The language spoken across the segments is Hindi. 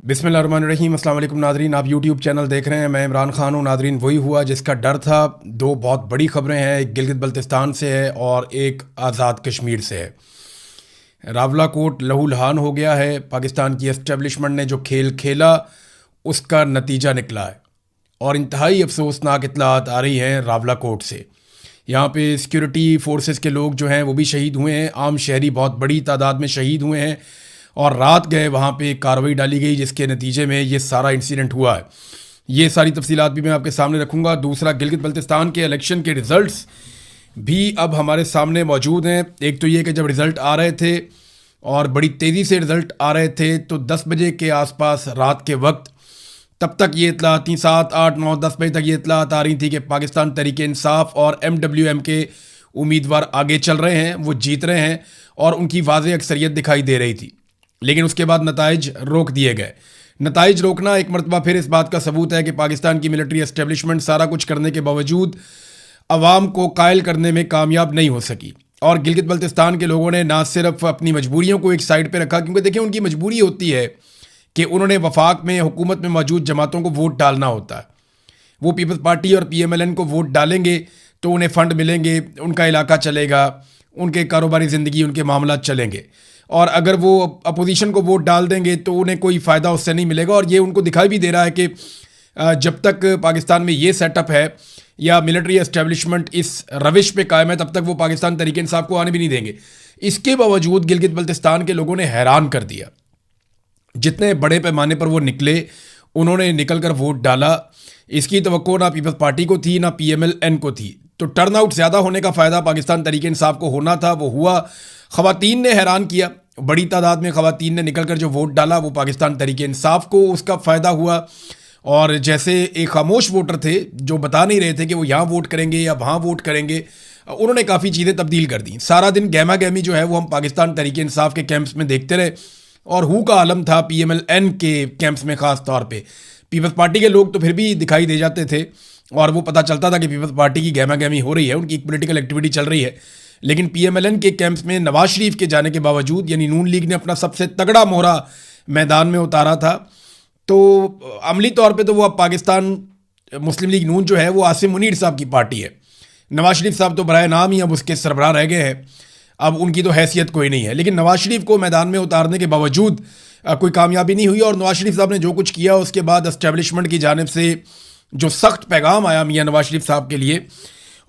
बिस्मिल्लाहिर्रहमानिर्रहीम। अस्सलाम वालेकुम नादरीन, आप यूट्यूब चैनल देख रहे हैं। मैं इमरान खान हूँ। नादरीन, वही हुआ जिसका डर था। दो बहुत बड़ी खबरें हैं, एक गिलगित बल्तिस्तान से है और एक आज़ाद कश्मीर से है। रावलाकोट लहूलुहान हो गया है। पाकिस्तान की एस्टेब्लिशमेंट ने जो खेल खेला उसका नतीजा निकला है और इंतहाई अफसोसनाक इत्तलात आ रही हैं रावलाकोट से। यहाँ पे सिक्योरिटी फोर्सेस के लोग जो हैं वो भी शहीद हुए हैं, आम शहरी बहुत बड़ी तादाद में शहीद हुए हैं और रात गए वहाँ पे कार्रवाई डाली गई जिसके नतीजे में ये सारा इंसिडेंट हुआ है। ये सारी तफसीलात भी मैं आपके सामने रखूँगा। दूसरा, गिलगित बल्तिस्तान के इलेक्शन के रिज़ल्ट्स भी अब हमारे सामने मौजूद हैं। एक तो ये कि जब रिज़ल्ट आ रहे थे और बड़ी तेज़ी से रिज़ल्ट आ रहे थे तो 10 बजे के आसपास रात के वक्त तब तक ये इत्तलात थी, 7, 8, 9, 10 बजे तक ये इत्तलात आ रही थी कि पाकिस्तान तहरीक-ए-इंसाफ और MWM के उम्मीदवार आगे चल रहे हैं, वो जीत रहे हैं और उनकी वाज़ेह अक्सरियत दिखाई दे रही थी। लेकिन उसके बाद नताइज रोक दिए गए। नताइज रोकना एक मरतबा फिर इस बात का सबूत है कि पाकिस्तान की मिलिट्री एस्टेब्लिशमेंट सारा कुछ करने के बावजूद अवाम को कायल करने में कामयाब नहीं हो सकी। और गिलगित बल्तिस्तान के लोगों ने ना सिर्फ अपनी मजबूरियों को एक साइड पर रखा, क्योंकि देखिए उनकी मजबूरी होती है कि उन्होंने वफाक में हुकूमत में मौजूद जमातों को वोट डालना होता है। वो पीपल्स पार्टी और PMLN को वोट डालेंगे तो उन्हें फ़ंड मिलेंगे, उनका इलाका चलेगा, उनके कारोबारी ज़िंदगी, उनके मामला चलेंगे। और अगर वो अपोजिशन को वोट डाल देंगे तो उन्हें कोई फ़ायदा उससे नहीं मिलेगा। और ये उनको दिखाई भी दे रहा है कि जब तक पाकिस्तान में ये सेटअप है या मिलिट्री एस्टेब्लिशमेंट इस रविश पे कायम है तब तक वो पाकिस्तान तहरीक-ए-इंसाफ को आने भी नहीं देंगे। इसके बावजूद गिलगित बल्तिस्तान के लोगों ने हैरान कर दिया। जितने बड़े पैमाने पर वो निकले, उन्होंने निकल कर वोट डाला। इसकी तवक्को ना पीपल्स पार्टी को थी ना PMLN को थी। तो टर्नआउट ज़्यादा होने का फ़ायदा पाकिस्तान तहरीक-ए-इंसाफ को होना था, वो हुआ। ख़वातीन ने हैरान किया, बड़ी तादाद में ख़वातीन ने निकल कर जो वोट डाला वो पाकिस्तान तहरीक-ए-इंसाफ को उसका फ़ायदा हुआ। और जैसे एक खामोश वोटर थे जो बता नहीं रहे थे कि वो यहाँ वोट करेंगे या वहाँ वोट करेंगे, उन्होंने काफ़ी चीज़ें तब्दील कर दी। सारा दिन गहमा गहमी जो है वो हम पाकिस्तान तहरीक-ए-इंसाफ के कैंप्स में देखते रहे और हु का आलम था PMLN के कैंप्स में। ख़ास तौर पे पीपल्स पार्टी के लोग तो फिर भी दिखाई दे जाते थे और वो पता चलता था कि पीपल्स पार्टी की गहमा गहमी हो रही है, उनकी एक पोलिटिकल एक्टिविटी चल रही है। लेकिन PMLN के कैंप्स में नवाज शरीफ के जाने के बावजूद, यानी नून लीग ने अपना सबसे तगड़ा मोहरा मैदान में उतारा था, तो अमली तौर पे तो वो अब पाकिस्तान मुस्लिम लीग नून जो है वो आसिम मुनीर साहब की पार्टी है। नवाज शरीफ साहब तो बराए नाम ही अब उसके सरबराह रह गए हैं, अब उनकी तो हैसियत कोई नहीं है। लेकिन नवाज शरीफ को मैदान में उतारने के बावजूद कोई कामयाबी नहीं हुई और नवाज शरीफ साहब ने जो कुछ किया उसके बाद एस्टेब्लिशमेंट की जानिब से जो सख्त पैगाम आया मियाँ नवाज शरीफ साहब के लिए,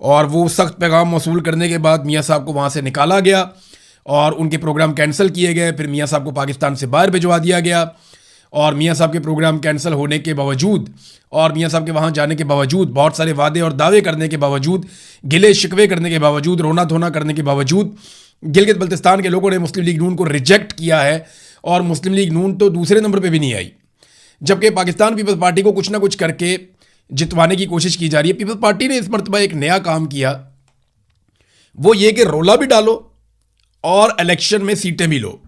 और वो सख्त पैगाम मौसूल करने के बाद मियाँ साहब को वहाँ से निकाला गया और उनके प्रोग्राम कैंसिल किए गए। फिर मियाँ साहब को पाकिस्तान से बाहर भिजवा दिया गया और मियाँ साहब के प्रोग्राम कैंसिल होने के बावजूद और मियाँ साहब के वहाँ जाने के बावजूद, बहुत सारे वादे और दावे करने के बावजूद, गिले शिकवे करने के बावजूद, रोना धोना करने के बावजूद गिलगित बल्तिस्तान के लोगों ने मुस्लिम लीग नून को रिजेक्ट किया है और मुस्लिम लीग नून तो दूसरे नंबर पे भी नहीं आई। जबकि पाकिस्तान पीपल्स पार्टी को कुछ ना कुछ करके जितवाने की कोशिश की जा रही है। पीपल्स पार्टी ने इस मरतबा एक नया काम किया, वो ये कि रोला भी डालो और इलेक्शन में सीटें भी लो।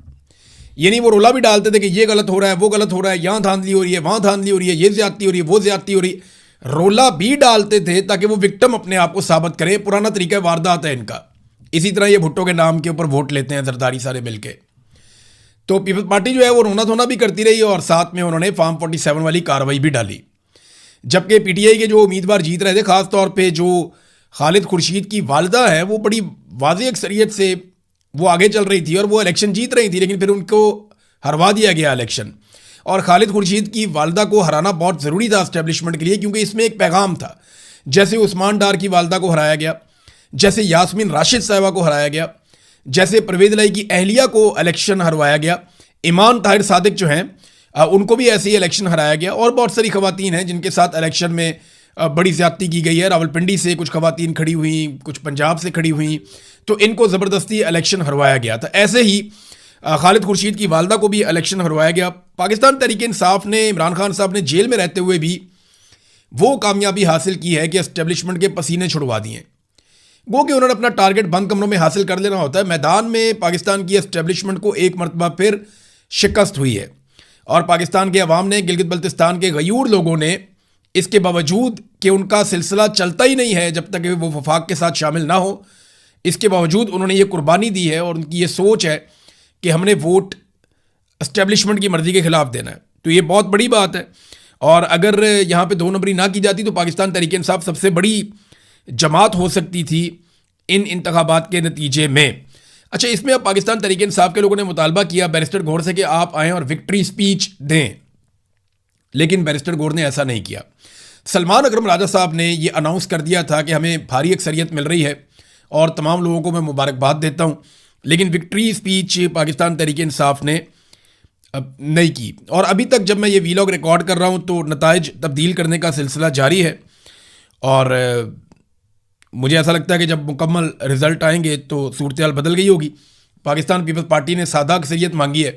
यानी वो रोला भी डालते थे कि ये गलत हो रहा है, वो गलत हो रहा है, यहाँ धांधली हो रही है, वहाँ धांधली हो रही है, ये ज्यादती हो रही है, वो ज्यादती हो रही है। रोला भी डालते थे ताकि वो विक्टिम अपने आप को साबित करे। पुराना तरीका वारदात है इनका। इसी तरह ये भुट्टो के नाम के ऊपर वोट लेते हैं जरदारी सारे मिलके। तो पीपल्स पार्टी जो है वो रोना धोना भी करती रही और साथ में उन्होंने फार्म 47 वाली कार्रवाई भी डाली। जबकि PTI के जो उम्मीदवार जीत रहे थे, खास तौर पे जो खालिद खुर्शीद की वालिदा है, वो बड़ी वाज़ेह अक्सरियत से वो आगे चल रही थी और वो इलेक्शन जीत रही थी, लेकिन फिर उनको हरवा दिया गया इलेक्शन। और खालिद खुर्शीद की वालिदा को हराना बहुत ज़रूरी था एस्टेब्लिशमेंट के लिए, क्योंकि इसमें एक पैगाम था। जैसे उस्मान डार की वालिदा को हराया गया, जैसे यास्मीन राशिद साहिबा को हराया गया, जैसे परवेज़ इलाही की अहलिया को इलेक्शन हरवाया गया, ईमान ताहिर सादिक जो हैं उनको भी ऐसे ही इलेक्शन हराया गया, और बहुत सारी खवातीन हैं जिनके साथ इलेक्शन में बड़ी ज़्यादती की गई है। रावलपिंडी से कुछ खवातीन खड़ी हुई, कुछ पंजाब से खड़ी हुई, तो इनको ज़बरदस्ती इलेक्शन हरवाया गया था। ऐसे ही खालिद खुर्शीद की वालिदा को भी इलेक्शन हरवाया गया। पाकिस्तान तहरीक-ए-इंसाफ ने इमरान खान साहब ने जेल में रहते हुए भी वो कामयाबी हासिल की है कि एस्टेब्लिशमेंट के पसीने छुड़वा दिए। वो कि उन्होंने अपना टारगेट बंद कमरों में हासिल कर लेना होता है। मैदान में पाकिस्तान की एस्टेब्लिशमेंट को एक मरतबा फिर शिकस्त हुई है और पाकिस्तान के अवाम ने, गिलगित बल्तिस्तान के गयूर लोगों ने, इसके बावजूद कि उनका सिलसिला चलता ही नहीं है जब तक वो वफाक के साथ शामिल ना हो, इसके बावजूद उन्होंने ये कुर्बानी दी है और उनकी ये सोच है कि हमने वोट एस्टेब्लिशमेंट की मर्ज़ी के ख़िलाफ़ देना है। तो ये बहुत बड़ी बात है। और अगर यहाँ पे 2 नंबरी ना की जाती तो पाकिस्तान तहरीक-ए-इंसाफ सबसे बड़ी जमात हो सकती थी इन इंतखाबात के नतीजे में। अच्छा, इसमें अब पाकिस्तान तहरीक-ए-इंसाफ के लोगों ने मुतालबा किया बैरिस्टर गौहर से कि आप आएँ और विक्ट्री स्पीच दें, लेकिन बैरिस्टर गौहर ने ऐसा नहीं किया। सलमान अकरम राजा साहब ने ये अनाउंस कर दिया था कि हमें भारी अक्सरियत मिल रही है और तमाम लोगों को मैं मुबारकबाद देता हूँ, लेकिन विक्ट्री स्पीच पाकिस्तान तहरीक-ए-इंसाफ ने नहीं की। और अभी तक जब मैं ये वीलॉग रिकॉर्ड कर रहा हूँ तो नताइज तब्दील करने का सिलसिला जारी है और मुझे ऐसा लगता है कि जब मुकम्मल रिजल्ट आएंगे तो सूरत हाल बदल गई होगी। पाकिस्तान पीपल्स पार्टी ने सादा अक्सरियत मांगी है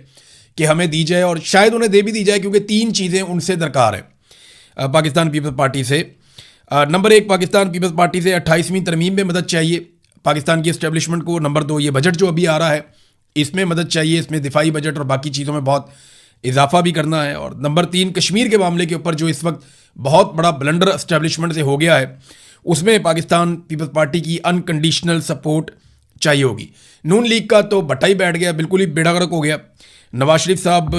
कि हमें दी जाए और शायद उन्हें दे भी दी जाए, क्योंकि 3 चीज़ें उनसे दरकार है पाकिस्तान पीपल्स पार्टी से। नंबर 1, पाकिस्तान पीपल्स पार्टी से 28वीं तरमीम में मदद चाहिए पाकिस्तान की इस्टेब्लिशमेंट को। नंबर 2, ये बजट जो अभी आ रहा है इसमें मदद चाहिए, इसमें दिफाई बजट और बाकी चीज़ों में बहुत इजाफा भी करना है। और नंबर 3, कश्मीर के मामले के ऊपर जो इस वक्त बहुत बड़ा ब्लंडर इस्टेब्लिशमेंट से हो गया है उसमें पाकिस्तान पीपल्स पार्टी की अनकंडीशनल सपोर्ट चाहिए होगी। नून लीग का तो बट्टा ही बैठ गया, बिल्कुल ही बेड़ा गर्क हो गया। नवाज शरीफ साहब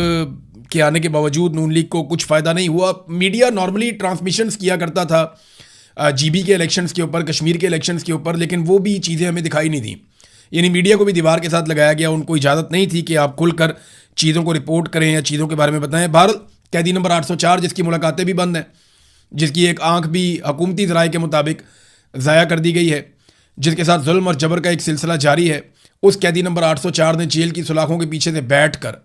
के आने के बावजूद नून लीग को कुछ फ़ायदा नहीं हुआ। मीडिया नॉर्मली ट्रांसमिशंस किया करता था GB के इलेक्शंस के ऊपर, कश्मीर के इलेक्शंस के ऊपर, लेकिन वो भी चीज़ें हमें दिखाई नहीं दी। यानी मीडिया को भी दीवार के साथ लगाया गया, उनको इजाज़त नहीं थी कि आप खुलकर चीज़ों को रिपोर्ट करें या चीज़ों के बारे में बताएं। भारत कैदी नंबर 804 जिसकी मुलाकातें भी बंद हैं, जिसकी एक आंख भी हुकूमती ज़राए के मुताबिक ज़ाया कर दी गई है, जिसके साथ जुल्म और जबर का एक सिलसिला जारी है, उस कैदी नंबर 804 ने जेल की सुलाखों के पीछे से बैठकर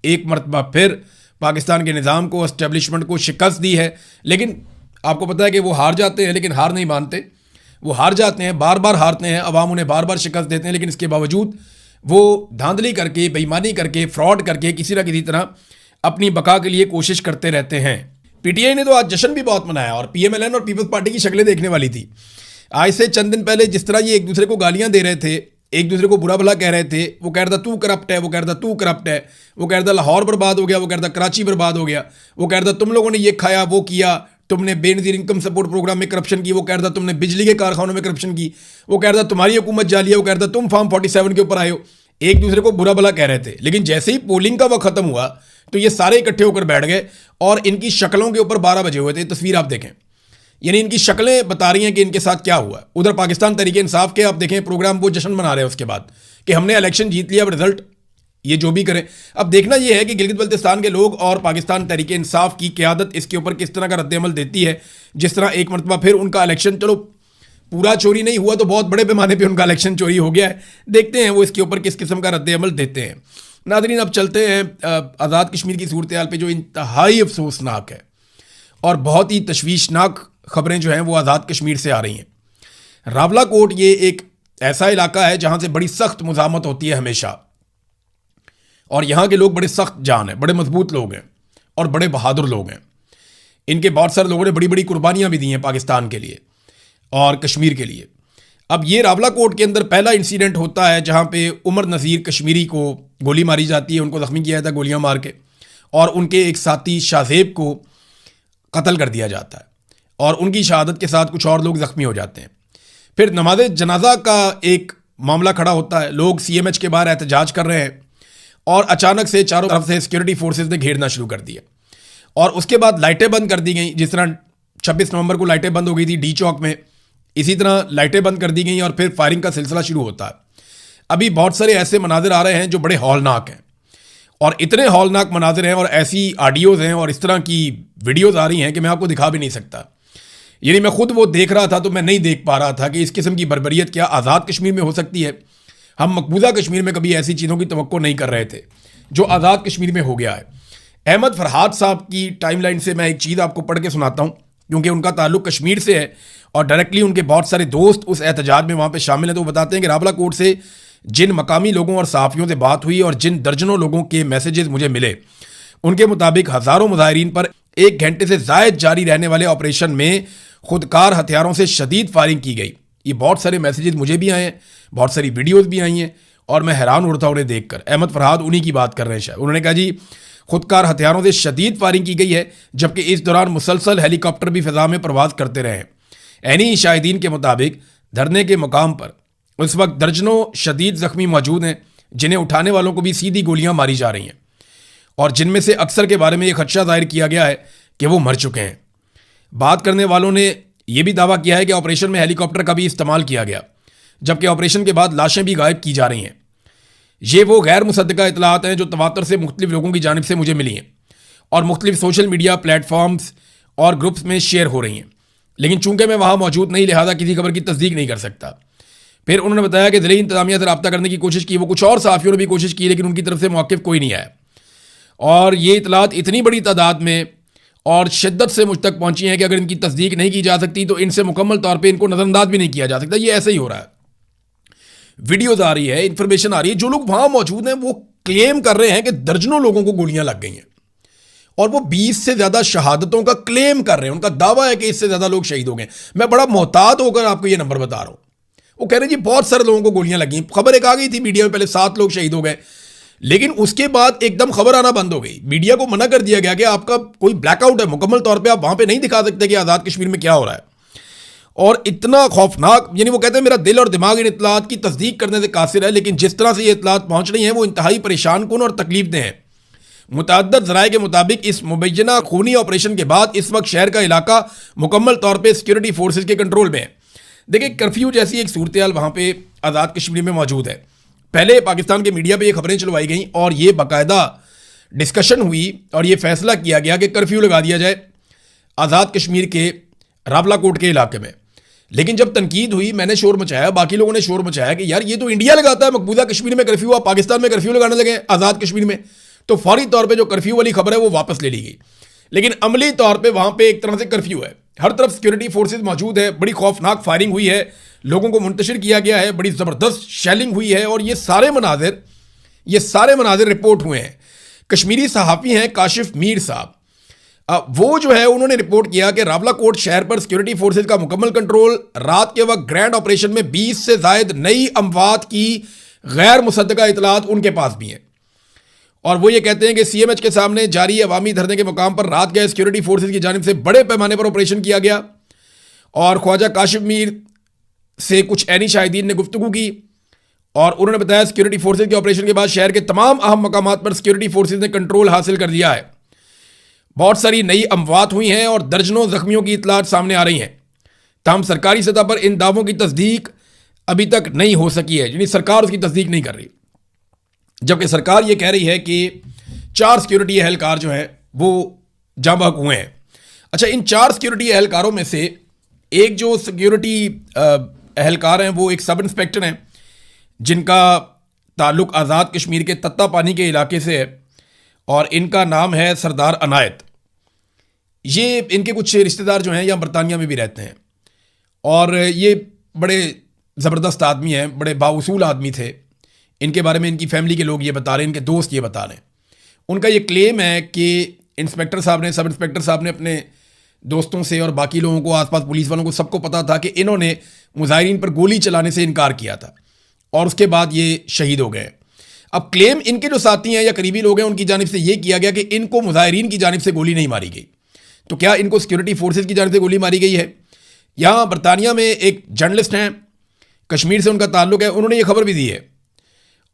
एक मरतबा फिर पाकिस्तान के निज़ाम को, एस्टेब्लिशमेंट को शिकस्त दी है। लेकिन आपको पता है कि वो हार जाते हैं, लेकिन हार नहीं मानते। वो हार जाते हैं, बार बार हारते हैं, अवाम उन्हें बार बार शिकस्त देते हैं, लेकिन इसके बावजूद वो धांधली करके, बेईमानी करके, फ्रॉड करके किसी ना किसी तरह अपनी बका के लिए कोशिश करते रहते हैं। PTI ने तो आज जश्न भी बहुत मनाया और PMLN और पीपल्स पार्टी की शक्लें देखने वाली थी। आज से चंद दिन पहले जिस तरह ये एक दूसरे को गालियां दे रहे थे, एक दूसरे को बुरा भला कह रहे थे, वो कह रहा था तू करप्ट है, वो कह रहा था तू करप्ट है, वो कह रहा था लाहौर बर्बाद हो गया, वो कह रहा था कराची बर्बाद हो गया, वो कह रहा था तुम लोगों ने ये खाया वो किया, तुमने बेनज़ीर इनकम सपोर्ट प्रोग्राम में करप्शन की, वो कह रहा था तुमने बिजली के कारखानों में करप्शन की, वो कह रहा था तुम्हारी हुकूमत जाली है, वो कह रहा था तुम फॉर्म 47 के ऊपर आए हो। एक दूसरे को बुरा भला कह रहे थे, लेकिन जैसे ही पोलिंग का वक्त खत्म हुआ तो ये सारे इकट्ठे होकर बैठ गए और इनकी शक्लों के ऊपर 12 बजे हुए थे। तस्वीर आप देखें, यानी इनकी शक्लें बता रही हैं कि इनके साथ क्या हुआ। उधर पाकिस्तान तहरीक-ए-इंसाफ के आप देखें प्रोग्राम, वो जश्न मना रहे हैं उसके बाद कि हमने इलेक्शन जीत लिया, अब रिजल्ट ये जो भी करें। अब देखना यह है कि गिलगित बल्तिस्तान के लोग और पाकिस्तान तहरीक-ए-इंसाफ की क़यादत इसके ऊपर किस तरह का रद्द-ए-अमल देती है। जिस तरह एक मरतबा फिर उनका इलेक्शन, चलो पूरा चोरी नहीं हुआ तो बहुत बड़े पैमाने पे उनका इलेक्शन चोरी हो गया है, देखते हैं वो इसके ऊपर किस किस्म का रद्द-ए-अमल देते हैं। नाज़रीन, अब चलते हैं आज़ाद कश्मीर की सूरत हाल पे, जो इंतहाई अफसोसनाक है और बहुत ही तशवीशनाक खबरें जो हैं वो आज़ाद कश्मीर से आ रही हैं। रावलाकोट ये एक ऐसा इलाका है जहाँ से बड़ी सख्त मुज़ामत होती है हमेशा, और यहाँ के लोग बड़े सख्त जान हैं, बड़े मजबूत लोग हैं और बड़े बहादुर लोग हैं। इनके बहुत सारे लोगों ने बड़ी बड़ी कुर्बानियाँ भी दी हैं पाकिस्तान के लिए और कश्मीर के लिए। अब ये रावलाकोट के अंदर पहला इंसिडेंट होता है जहाँ पे उमर नज़ीर कश्मीरी को गोली मारी जाती है, उनको ज़ख्मी किया जाता है गोलियाँ मार के, और उनके एक साथी शाहजेब को कत्ल कर दिया जाता है और उनकी शहादत के साथ कुछ और लोग ज़ख्मी हो जाते हैं। फिर नमाज जनाजा का एक मामला खड़ा होता है, लोग CMH के बाहर एहतजाज कर रहे हैं और अचानक से चारों तरफ से सिक्योरिटी फोर्सेज ने घेरना शुरू कर दिया और उसके बाद लाइटें बंद कर दी गई। जिस तरह 26 नवंबर को लाइटें बंद हो गई थी D चौक में, इसी तरह लाइटें बंद कर दी गई और फिर फायरिंग का सिलसिला शुरू होता है। अभी बहुत सारे ऐसे मनाजिर आ रहे हैं जो बड़े हौलनाक हैं, और इतने हौलनाक मनाजिर हैं और ऐसी ऑडियोज़ हैं और इस तरह की वीडियोज़ आ रही हैं कि मैं आपको दिखा भी नहीं सकता। यानी मैं खुद वो देख रहा था तो मैं नहीं देख पा रहा था कि इस किस्म की बर्बरियत क्या आज़ाद कश्मीर में हो सकती है। हम मकबूजा कश्मीर में कभी ऐसी चीज़ों की तवक्को नहीं कर रहे थे जो आज़ाद कश्मीर में हो गया है। अहमद फरहाद साहब की टाइमलाइन से मैं एक चीज़ आपको पढ़ के सुनाता हूँ, क्योंकि उनका ताल्लुक कश्मीर से है और डायरेक्टली उनके बहुत सारे दोस्त उस एहतजाज में वहाँ पे शामिल हैं। तो वो बताते हैं कि रावलाकोट से जिन मकामी लोगों और सहाफ़ियों से बात हुई और जिन दर्जनों लोगों के मैसेजेस मुझे मिले, उनके मुताबिक हज़ारों मुजाहिरीन पर 1 घंटे से ज़ायद जारी रहने वाले ऑपरेशन में खुदकार हथियारों से शदीद फायरिंग की गई। ये बहुत सारे मैसेजेस मुझे भी आए हैं, बहुत सारी वीडियोज़ भी आई हैं और मैं हैरान उड़ता उन्हें देख कर। अहमद फरहाद उन्हीं की बात कर रहे हैं शायद। उन्होंने कहा जी खुदकार हथियारों से शदीद फायरिंग की गई है, जबकि इस दौरान मुसलसल हेलीकॉप्टर भी फ़िज़ा में प्रवास करते रहे हैं। ऐनी शाहिदीन के मुताबिक धरने के मुकाम पर उस वक्त दर्जनों शदीद ज़ख्मी मौजूद हैं, जिन्हें उठाने वालों को भी सीधी गोलियां मारी जा रही हैं और जिनमें से अक्सर के बारे में यह खदशा जाहिर किया गया है कि वो मर चुके हैं। बात करने वालों ने यह भी दावा किया है कि ऑपरेशन में हेलीकॉप्टर का भी इस्तेमाल किया गया, जबकि ऑपरेशन के बाद लाशें भी गायब की जा रही हैं। ये वो गैर मुसद्दका इतलात हैं जो तवातर से मुख्तलिफ लोगों की जानिब से मुझे मिली हैं और मुख्तलिफ सोशल मीडिया प्लेटफॉर्म्स और ग्रुप्स में शेयर हो रही हैं, लेकिन चूंकि मैं वहाँ मौजूद नहीं, लिहाजा किसी खबर की तस्दीक नहीं कर सकता। फिर उन्होंने बताया कि ज़िले इंतजामिया से रब्ता करने की कोशिश की, वो कुछ और सहाफ़ियों ने भी कोशिश की, लेकिन उनकी तरफ से मौक़िफ़ कोई नहीं आया। और ये इतलात इतनी बड़ी तादाद में और शिद्दत से मुझ तक पहुँची हैं कि अगर इनकी तस्दीक नहीं की जा सकती तो इनसे मुकम्मल तौर पर इनको नज़रअंदाज भी नहीं किया जा सकता। ये ऐसे ही हो रहा है। वीडियोज़ आ रही है, इन्फॉर्मेशन आ रही है, जो लोग वहाँ मौजूद हैं वो क्लेम कर रहे हैं कि दर्जनों लोगों को गोलियाँ लग गई हैं और वो 20 से ज़्यादा शहादतों का क्लेम कर रहे हैं। उनका दावा है कि इससे ज़्यादा लोग शहीद हो गए। मैं बड़ा मोहतात होकर आपको ये नंबर बता रहा हूँ। वो कह रहे हैं जी बहुत सारे लोगों को गोलियां लगी। खबर एक आ गई थी मीडिया में, पहले 7 लोग शहीद हो गए, लेकिन उसके बाद एकदम खबर आना बंद हो गई। मीडिया को मना कर दिया गया कि आपका कोई ब्लैकआउट है, मुकम्मल तौर पे आप वहां पे नहीं दिखा सकते कि आज़ाद कश्मीर में क्या हो रहा है। और इतना खौफनाक, यानी वो कहते हैं मेरा दिल और दिमाग इन इतलात की तस्दीक करने से कासिर है, लेकिन जिस तरह से ये इतलात पहुंच रही हैं वो इंतहाई परेशान कुन और तकलीफ दें हैं। मुतअद्दिद ज़राए के मुताबिक इस मुबैना खूनी ऑपरेशन के बाद इस वक्त शहर का इलाका मुकम्मल तौर पर सिक्योरिटी फोर्सेज के कंट्रोल में है। देखिए, कर्फ्यू जैसी एक सूरत हाल वहाँ पे आज़ाद कश्मीर में मौजूद है। पहले पाकिस्तान के मीडिया पे ये खबरें चलवाई गई और ये बाकायदा डिस्कशन हुई और ये फैसला किया गया कि कर्फ्यू लगा दिया जाए आज़ाद कश्मीर के रावलाकोट के इलाके में। लेकिन जब तनकीद हुई, मैंने शोर मचाया, बाकी लोगों ने शोर मचाया कि यार ये तो इंडिया लगाता है मकबूजा कश्मीर में कर्फ्यू, आप पाकिस्तान में कर्फ्यू लगाने लगे आज़ाद कश्मीर में। तो फौरी तौर पर जो कर्फ्यू वाली खबर है वो वापस ले ली गई, लेकिन अमली तौर पर वहाँ पर एक तरह से कर्फ्यू है। हर तरफ सिक्योरिटी फोर्सेज मौजूद है, बड़ी खौफनाक फायरिंग हुई है, लोगों को मुंतशिर किया गया है, बड़ी ज़बरदस्त शेलिंग हुई है और ये सारे मनाजिर रिपोर्ट हुए हैं। कश्मीरी सहाफ़ी हैं काशिफ मीर साहब, वो जो है उन्होंने रिपोर्ट किया कि रावलाकोट शहर पर सिक्योरिटी फोर्सेज का मुकम्मल कंट्रोल, रात के वक्त ग्रैंड ऑपरेशन में 20 से ज़ायद नई अमवात की गैर मुसद्दका इतलात उनके पास भी हैं। और वो ये कहते हैं कि CMH के सामने जारी अवामी धरने के मुकाम पर रात गए सिक्योरिटी फोर्सेज की जानिब से बड़े पैमाने पर ऑपरेशन किया गया और ख्वाजा काशिफ मीर से कुछ ऐनी शाहिदीन ने गुफ्तगू की और उन्होंने बताया सिक्योरिटी फोर्सेज के ऑपरेशन के बाद शहर के तमाम अहम मकामात पर सिक्योरिटी फोर्सेज ने कंट्रोल हासिल कर लिया है। बहुत सारी नई अमवात हुई हैं और दर्जनों जख्मियों की इतलात सामने आ रही हैं। ताहम सरकारी सतह पर इन दावों की तस्दीक अभी तक नहीं हो सकी है, यानी सरकार उसकी तस्दीक नहीं कर रही, जबकि सरकार ये कह रही है कि 4 सिक्योरिटी एहलकार जो हैं वो जाँ बहक हुए हैं। अच्छा, इन 4 सिक्योरिटी एहलकारों में से एक जो सिक्योरिटी एहलकार हैं वो एक सब इंस्पेक्टर हैं जिनका ताल्लुक़ आज़ाद कश्मीर के तत्ता पानी के इलाके से है और इनका नाम है सरदार अनायत। ये इनके कुछ रिश्तेदार जो हैं यहाँ बरतानिया में भी रहते हैं और ये बड़े ज़बरदस्त आदमी हैं, बड़े बाउसूल आदमी थे। इनके बारे में इनकी फैमिली के लोग ये बता रहे हैं, इनके दोस्त ये बता रहे हैं। उनका ये क्लेम है कि इंस्पेक्टर साहब ने, सब इंस्पेक्टर साहब ने अपने दोस्तों से और बाकी लोगों को, आसपास पुलिस वालों को, सबको पता था कि इन्होंने मुजाहिरीन पर गोली चलाने से इनकार किया था और उसके बाद ये शहीद हो गए। अब क्लेम इनके जो साथी हैं या करीबी लोग हैं उनकी जानिब से ये किया गया कि इनको मुजाहिरीन की जानिब से गोली नहीं मारी गई। तो क्या इनको सिक्योरिटी फोर्सेज की जानिब से गोली मारी गई है? यहाँ बरतानिया में एक जर्नलिस्ट हैं, कश्मीर से उनका ताल्लुक़ है, उन्होंने ये खबर भी दी है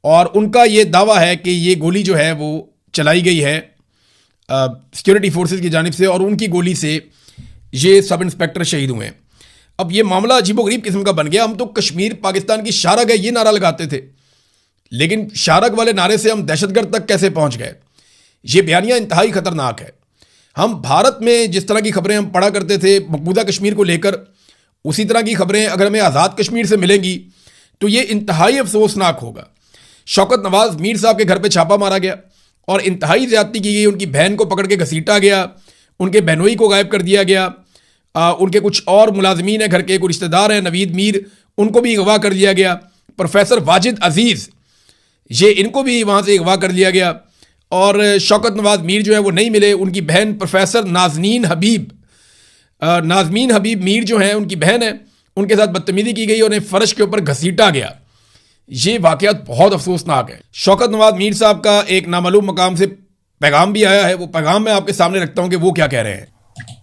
और उनका ये दावा है कि ये गोली जो है वो चलाई गई है सिक्योरिटी फोर्सेज की जानिब से और उनकी गोली से ये सब इंस्पेक्टर शहीद हुए हैं। अब ये मामला अजीबोगरीब किस्म का बन गया। हम तो कश्मीर पाकिस्तान की शारग है ये नारा लगाते थे, लेकिन शारग वाले नारे से हम दहशतगर्द तक कैसे पहुंच गए? ये बयानिया इंतहाई ख़तरनाक है। हम भारत में जिस तरह की खबरें हम पढ़ा करते थे मकबूजा कश्मीर को लेकर, उसी तरह की खबरें अगर हमें आज़ाद कश्मीर से मिलेंगी तो ये इंतहाई अफसोसनाक होगा। शौकत नवाज मीर साहब के घर पे छापा मारा गया और इंतहाई ज़्यादती की गई। उनकी बहन को पकड़ के घसीटा गया, उनके बहनोई को गायब कर दिया गया, उनके कुछ और मुलाजमीन हैं घर के, कोई रिश्तेदार हैं नवीद मीर, उनको भी अगवा कर दिया गया। प्रोफेसर वाजिद अजीज़, ये इनको भी वहाँ से अगवा कर लिया गया और शौकत नवाज मीर जो है वो नहीं मिले। उनकी बहन प्रोफेसर नाज़मीन हबीब मीर जो हैं, उनकी बहन है, उनके साथ बदतमीज़ी की गई, उन्हें फ़र्श के ऊपर घसीटा गया। ये वाक़यात बहुत अफसोसनाक है। शौकत नवाज मीर साहब का एक नामालूम मकाम से पैगाम भी आया है, वो पैगाम मैं आपके सामने रखता हूँ कि वो क्या कह रहे हैं।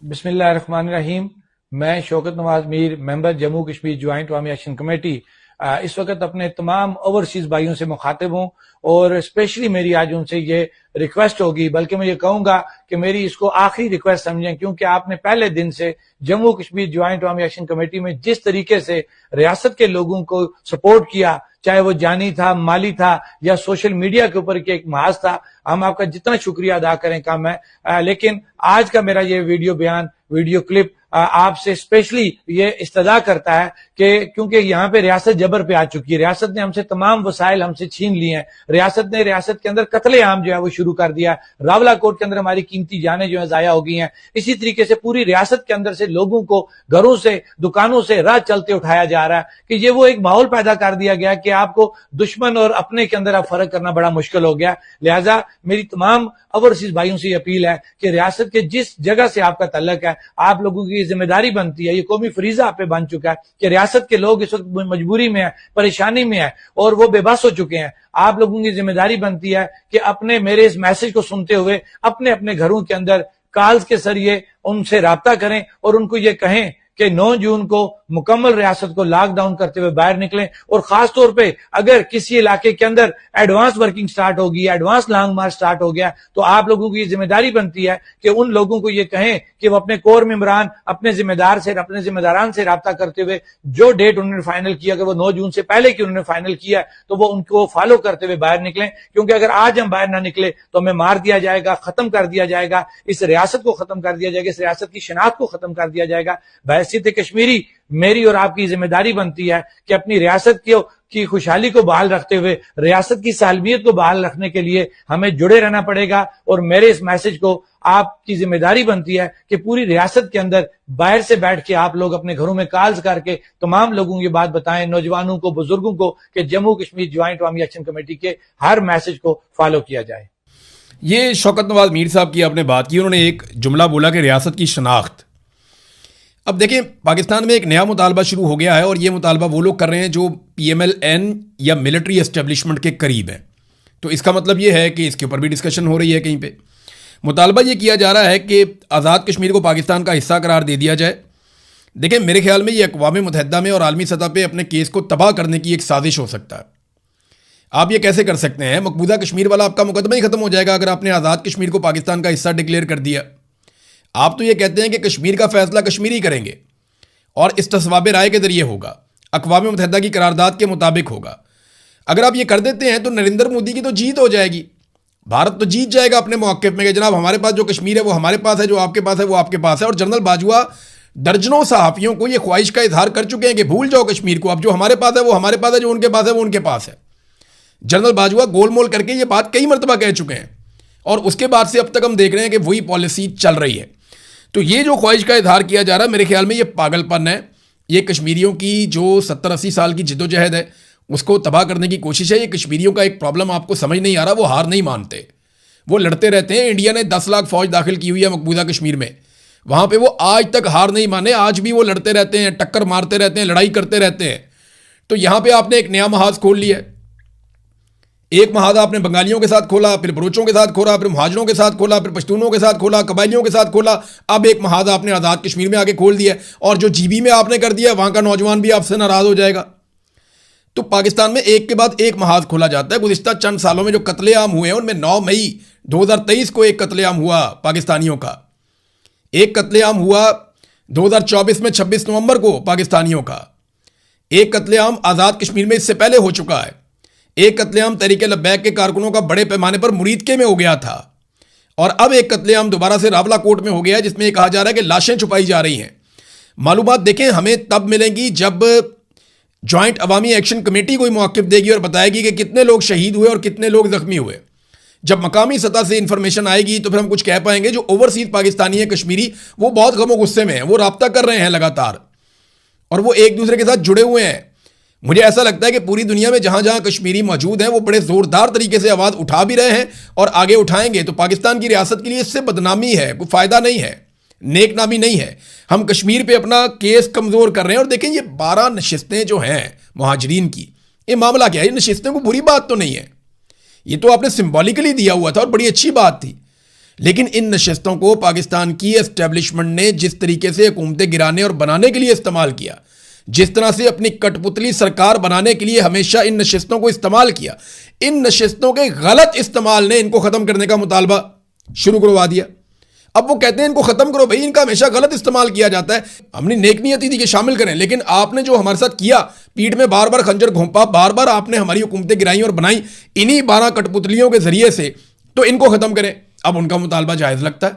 बिस्मिल्लाहिर्रहमानिर्रहीम। मैं शौकत नवाज मीर, मेंबर जम्मू कश्मीर ज्वाइंट अवामी एक्शन कमेटी इस वक्त अपने तमाम ओवरसीज भाइयों से मुखातिब हूं और स्पेशली मेरी आज उनसे ये रिक्वेस्ट होगी, बल्कि मैं ये कहूंगा कि मेरी इसको आखिरी रिक्वेस्ट समझें, क्योंकि आपने पहले दिन से जम्मू कश्मीर ज्वाइंट अवामी एक्शन कमेटी में जिस तरीके से रियासत के लोगों को सपोर्ट किया, चाहे वो जानी था, माली था या सोशल मीडिया के ऊपर के एक महाज था, हम आपका जितना शुक्रिया अदा करें कम है। लेकिन आज का मेरा ये वीडियो बयान, वीडियो क्लिप आपसे स्पेशली ये इस्तदा करता है कि क्योंकि यहाँ पे रियासत जबर पे आ चुकी है, रियासत ने हमसे तमाम वसाइल हमसे छीन लिए हैं, रियासत ने रियासत के अंदर कत्लेआम जो है वो शुरू कर दिया, रावला कोट के अंदर हमारी कीमती जानें जो है जाया हो गई हैं। इसी तरीके से पूरी रियासत के अंदर से लोगों को घरों से, दुकानों से राह चलते उठाया जा रहा है कि ये वो एक माहौल पैदा कर दिया गया कि आपको दुश्मन और अपने के अंदर आप फर्क करना बड़ा मुश्किल हो गया। लिहाजा मेरी तमाम ओवरसीज भाइयों से अपील है कि रियासत के जिस जगह से आपका तल्लक है, आप लोगों की जिम्मेदारी बनती है, ये कौमी फरीजा आप पे बन चुका है कि रियासत के लोग इस वक्त मजबूरी में है, परेशानी में है और वो बेबस हो चुके हैं। आप लोगों की जिम्मेदारी बनती है कि अपने मेरे इस मैसेज को सुनते हुए अपने अपने घरों के अंदर कॉल्स के जरिए उनसे राब्ता करें और उनको ये कहें कि 9 जून को मुकम्मल रियासत को लॉकडाउन करते हुए बाहर निकलें। और खास तौर पे अगर किसी इलाके के अंदर एडवांस वर्किंग स्टार्ट होगी, एडवांस लॉन्ग मार्च स्टार्ट हो गया, तो आप लोगों की जिम्मेदारी बनती है कि उन लोगों को ये कहें कि वो अपने कोर मेंबरान, अपने जिम्मेदारान से राब्ता करते हुए जो डेट उन्होंने फाइनल किया कि वो 9 जून से पहले की उन्होंने फाइनल किया, तो वो उनको फॉलो करते हुए बाहर निकलें। क्योंकि अगर आज हम बाहर ना निकले तो हमें मार दिया जाएगा, खत्म कर दिया जाएगा, इस रियासत को खत्म कर दिया जाएगा, इस रियासत की शनाख्त को खत्म कर दिया जाएगा। बहसीत कश्मीरी मेरी और आपकी जिम्मेदारी बनती है कि अपनी रियासत की खुशहाली को बहाल रखते हुए, रियासत की सालमियत को बहाल रखने के लिए हमें जुड़े रहना पड़ेगा। और मेरे इस मैसेज को आपकी जिम्मेदारी बनती है कि पूरी रियासत के अंदर बाहर से बैठ के आप लोग अपने घरों में कॉल्स करके तमाम लोगों की बात बताएं, नौजवानों को, बुजुर्गों को, कि जम्मू कश्मीर ज्वाइंट अवामी एक्शन कमेटी के हर मैसेज को फॉलो किया जाए। ये शौकत नवाज मीर साहब की आपने बात की, उन्होंने एक जुमला बोला कि रियासत की शनाख्त। अब देखें, पाकिस्तान में एक नया मुतालबा शुरू हो गया है और ये मुतालबा वो लोग कर रहे हैं जो PMLN या मिलिट्री एस्टेब्लिशमेंट के करीब हैं। तो इसका मतलब ये है कि इसके ऊपर भी डिस्कशन हो रही है कहीं पे। मुतालबा ये किया जा रहा है कि आज़ाद कश्मीर को पाकिस्तान का हिस्सा करार दे दिया जाए। देखें, मेरे ख्याल में ये अक़वाम मुत्तहिदा में और आलमी सतह पर अपने केस को तबाह करने की एक साजिश हो सकता है। आप ये कैसे कर सकते हैं? मकबूजा कश्मीर वाला आपका मुकदमा ही खत्म हो जाएगा अगर आपने आज़ाद कश्मीर को पाकिस्तान का हिस्सा डिक्लेयर कर दिया। आप तो ये कहते हैं कि कश्मीर का फैसला कश्मीरी करेंगे और इस्तिस्वाब राय के जरिए होगा, अक़वाम मुत्तहिदा की करारदाद के मुताबिक होगा। अगर आप ये कर देते हैं तो नरेंद्र मोदी की तो जीत हो जाएगी, भारत तो जीत जाएगा अपने मौक़िफ़ में कि जनाब हमारे पास जो कश्मीर है वो हमारे पास है, जो आपके पास है वो आपके पास है। और जनरल बाजवा दर्जनों सहाफ़ियों को ये ख्वाहिश का इजहार कर चुके हैं कि भूल जाओ कश्मीर को, अब जो हमारे पास है वो हमारे पास है, जो उनके पास है वो उनके पास है। जनरल बाजवा गोलमोल करके ये बात कई मरतबा कह चुके हैं और उसके बाद से अब तक हम देख रहे हैं कि वही पॉलिसी चल रही है। तो ये जो ख्वाहिश का इजहार किया जा रहा है, मेरे ख्याल में ये पागलपन है। ये कश्मीरियों की जो 70-80 साल की जिद्दोजहद है उसको तबाह करने की कोशिश है। ये कश्मीरियों का एक प्रॉब्लम आपको समझ नहीं आ रहा, वो हार नहीं मानते, वो लड़ते रहते हैं। इंडिया ने 10 लाख फौज दाखिल की हुई है मकबूजा कश्मीर में, वहाँ पे वो आज तक हार नहीं माने, आज भी वो लड़ते रहते हैं, टक्कर मारते रहते हैं, लड़ाई करते रहते हैं। तो यहाँ पे आपने एक नया महाज खोल लिया है। एक महाज आपने बंगालियों के साथ खोला, फिर बलोचों के साथ खोला, फिर मुहाजिरों के साथ खोला, फिर पश्तूनों के साथ खोला, कबायलियों के साथ खोला, अब एक महाज आपने आज़ाद कश्मीर में आके खोल दिया। और जो GB में आपने कर दिया, वहाँ का नौजवान भी आपसे नाराज़ हो जाएगा। तो पाकिस्तान में एक के बाद एक महाज खोला जाता है। गुज़िश्ता चंद सालों में जो कत्लेआम हुए हैं उनमें 9 मई 2023 को एक कत्लेआम हुआ पाकिस्तानियों का, एक कत्लेआम हुआ 2024 में 26 नवंबर को पाकिस्तानियों का, एक कत्लेआम आज़ाद कश्मीर में इससे पहले हो चुका है, एक कत्लेआम तहरीक लब्बैक के कारकुनों का बड़े पैमाने पर मुरीदके में हो गया था, और अब एक कत्लेआम दोबारा से रावला कोट में हो गया है जिसमें कहा जा रहा है कि लाशें छुपाई जा रही हैं। मालूमात देखें हमें तब मिलेंगी जब ज्वाइंट अवामी एक्शन कमेटी कोई मौक़िफ़ देगी और बताएगी कि कितने लोग शहीद हुए और कितने लोग जख्मी हुए। जब मकामी सतह से इंफॉर्मेशन आएगी तो फिर हम कुछ कह पाएंगे। जो ओवरसीज पाकिस्तानी है कश्मीरी, वो बहुत गम और गुस्से में हैं, वो राब्ता कर रहे हैं लगातार और वो एक दूसरे के साथ जुड़े हुए हैं। मुझे ऐसा लगता है कि पूरी दुनिया में जहां जहां कश्मीरी मौजूद हैं वो बड़े ज़ोरदार तरीके से आवाज़ उठा भी रहे हैं और आगे उठाएंगे। तो पाकिस्तान की रियासत के लिए इससे बदनामी है, कोई फ़ायदा नहीं है, नेक नामी नहीं है। हम कश्मीर पे अपना केस कमज़ोर कर रहे हैं। और देखें ये 12 नशिस्तें जो हैं मुहाजिरीन की, ये मामला क्या है? ये नशिस्तें को बुरी बात तो नहीं है, ये तो आपने सिंबॉलिकली दिया हुआ था और बड़ी अच्छी बात थी। लेकिन इन नशिस्तों को पाकिस्तान की एस्टेब्लिशमेंट ने जिस तरीके से हुकूमतें गिराने और बनाने के लिए इस्तेमाल किया, जिस तरह से अपनी कठपुतली सरकार बनाने के लिए हमेशा इन नशिस्तों को इस्तेमाल किया, इन नशिस्तों के गलत इस्तेमाल ने इनको खत्म करने का मुतालबा शुरू करवा दिया। अब वो कहते हैं इनको खत्म करो भाई, इनका हमेशा गलत इस्तेमाल किया जाता है। हमने नेक नियति थी कि शामिल करें, लेकिन आपने जो हमारे साथ किया, पीठ में बार बार खंजर घोंपा, बार बार आपने हमारी हुकूमतें गिराई और बनाई इन्हीं 12 कठपुतलियों के जरिए से, तो इनको खत्म करें। अब उनका मुतालबा जायज लगता है,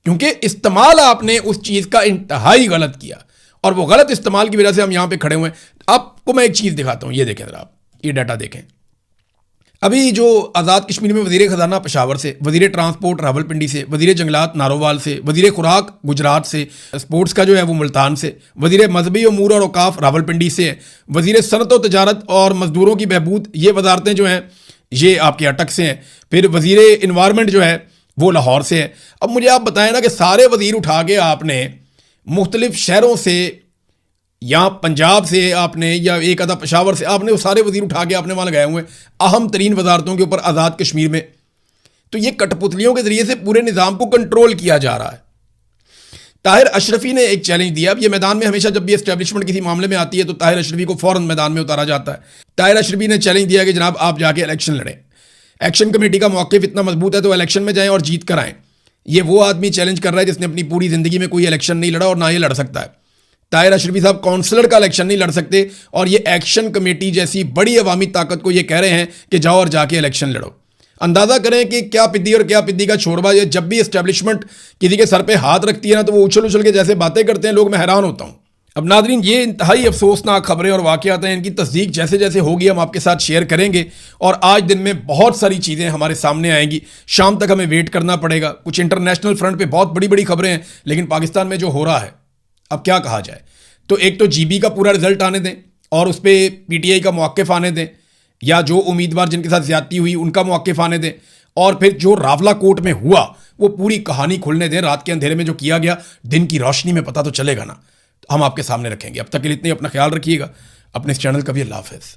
क्योंकि इस्तेमाल आपने उस चीज का इंतहाई गलत किया, और वो गलत इस्तेमाल की वजह से हम यहां पे खड़े हुए हैं। आपको मैं एक चीज दिखाता हूं, ये देखें जरा, आप ये डाटा देखें। अभी जो आज़ाद कश्मीर में वज़ीर ख़जाना पेशावर से, वज़ीर ट्रांसपोर्ट रावलपिंडी से, वज़ीर जंगलात नारोवाल से, वज़ीर खुराक गुजरात से, स्पोर्ट्स का जो है वो मुल्तान से, वज़ीर मजहबी अमूर और औकाफ रावलपिंडी से है, वज़ीर सनत व तजारत और मज़दूरों की बहबूद, ये वजारतें जो हैं ये आपके अटक से हैं। फिर वज़ीर इन्वायरमेंट जो है वो लाहौर से है। अब मुझे आप बताएं ना कि सारे वज़ीर उठा के आपने मुख्तलिफ शहरों से, या पंजाब से आपने, या एक आधा पेशावर से, आपने वो सारे वज़ीर उठा के आपने वहाँ लगाए हुए अहम तरीन वजारतों के ऊपर आज़ाद कश्मीर में। तो ये कठपुतलियों के ज़रिए से पूरे निज़ाम को कंट्रोल किया जा रहा है। ताहिर अशरफी ने एक चैलेंज दिया। अब ये मैदान में हमेशा जब भी एस्टेब्लिशमेंट किसी मामले में आती है तो ताहिर अशरफी को फ़ौरन मैदान में उतारा जाता है। ताहिर अशरफी ने चैलेंज दिया कि जनाब आप जाके इलेक्शन लड़ें, एक्शन कमेटी का मौक़िफ़ इतना मजबूत है तो इलेक्शन में जाएँ और जीत कर आएँ। ये वो आदमी चैलेंज कर रहा है जिसने अपनी पूरी ज़िंदगी में कोई इलेक्शन नहीं लड़ा और ना ये लड़ सकता है। ताहिर अशरफी साहब काउंसलर का इलेक्शन नहीं लड़ सकते, और ये एक्शन कमेटी जैसी बड़ी अवामी ताकत को ये कह रहे हैं कि जाओ और जाके इलेक्शन लड़ो। अंदाज़ा करें कि क्या पिद्दी और क्या पिद्दी का छोड़वा। ये जब भी एस्टेब्लिशमेंट किसी के सर पे हाथ रखती है ना, तो वो उछल उछल के जैसे बातें करते हैं, लोग, मैं हैरान होता हूँ। अब नादरीन, ये इंतहाई अफसोसनाक खबरें और वाक़यात हैं, इनकी तस्दीक जैसे जैसे होगी हम आपके साथ शेयर करेंगे, और आज दिन में बहुत सारी चीज़ें हमारे सामने आएंगी। शाम तक हमें वेट करना पड़ेगा। कुछ इंटरनेशनल फ्रंट पे बहुत बड़ी बड़ी खबरें हैं, लेकिन पाकिस्तान में जो हो रहा है, अब क्या कहा जाए। तो एक तो जीबी का पूरा रिजल्ट आने दें, और उस पर पीटीआई का मौक़िफ़ आने दें, या जो उम्मीदवार जिनके साथ ज्यादती हुई उनका मौक़िफ़ आने दें, और फिर जो रावला कोर्ट में हुआ वो पूरी कहानी खुलने दें। रात के अंधेरे में जो किया गया, दिन की रोशनी में पता तो चलेगा ना। तो हम आपके सामने रखेंगे। अब तक के लिए इतने, अपना ख्याल रखिएगा, अपने इस चैनल का भी अल्लाह हाफ़िज़।